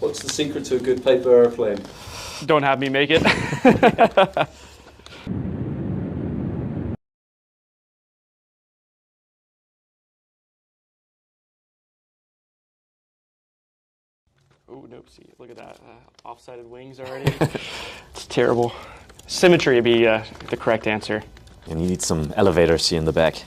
What's the secret to a good paper airplane? Don't have me make it. Oh, nope, see, look at that. Off-sided wings already. It's terrible. Symmetry would be the correct answer. And you need some elevators here in the back.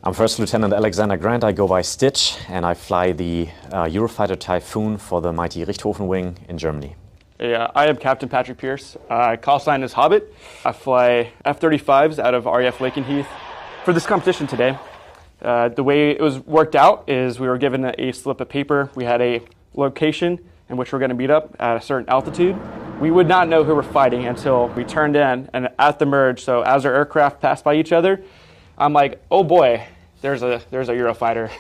I'm First Lieutenant Alexander Grandt. I go by Stitch, and I fly the Eurofighter Typhoon for the mighty Richthofen wing in Germany. Yeah, I am Captain Patrick Pearce. Call sign is Hobbit. I fly F-35s out of RAF Lakenheath. For this competition today, the way it was worked out is we were given a slip of paper. We had a location in which we're going to meet up at a certain altitude. We would not know who we're fighting until we turned in and at the merge. So as our aircraft passed by each other, I'm like, oh boy, there's a Eurofighter,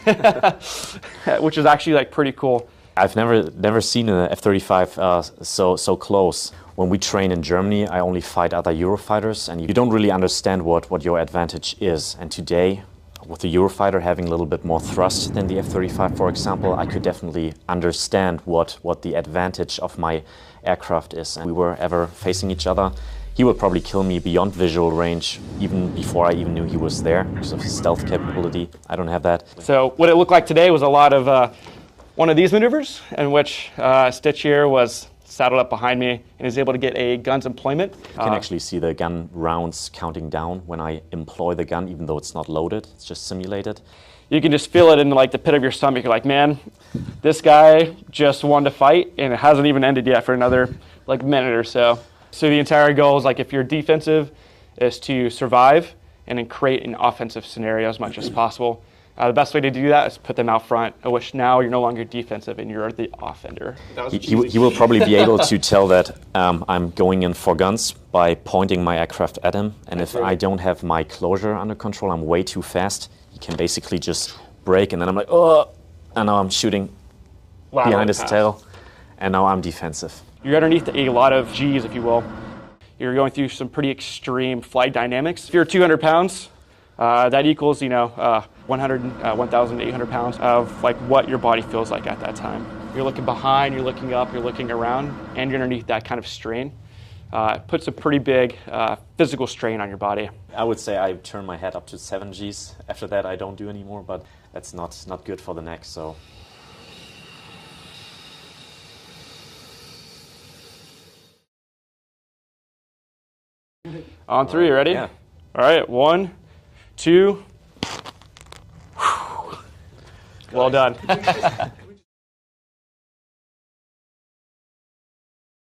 which is actually like pretty cool. I've never seen an F-35 so close. When we train in Germany, I only fight other Eurofighters, and you don't really understand what your advantage is. And today, with the Eurofighter having a little bit more thrust than the F-35, for example, I could definitely understand what the advantage of my aircraft is. And we were ever facing each other. He would probably kill me beyond visual range, even before I even knew he was there, because of his stealth capability. I don't have that. So what it looked like today was a lot of one of these maneuvers, in which Stitch here was saddled up behind me and is able to get a gun's employment. You can actually see the gun rounds counting down when I employ the gun, even though it's not loaded, it's just simulated. You can just feel it in like the pit of your stomach. You're like, man, this guy just won to fight, and it hasn't even ended yet for another like minute or so. So the entire goal is, like, if you're defensive, is to survive and then create an offensive scenario as much as possible. The best way to do that is put them out front, which now you're no longer defensive and you're the offender. He will probably be able to tell that I'm going in for guns by pointing my aircraft at him. And if I don't have my closure under control, I'm way too fast, he can basically just brake, and then I'm like, oh, and now I'm shooting behind his tail, and now I'm defensive. You're underneath a lot of G's, if you will. You're going through some pretty extreme flight dynamics. If you're 200 pounds, that equals, 1,800 pounds of like what your body feels like at that time. You're looking behind, you're looking up, you're looking around, and you're underneath that kind of strain. It puts a pretty big physical strain on your body. I would say I turn my head up to 7 Gs. After that, I don't do anymore, but that's not good for the neck, so. On 3, ready? Yeah. All right, 1, 2. Well done.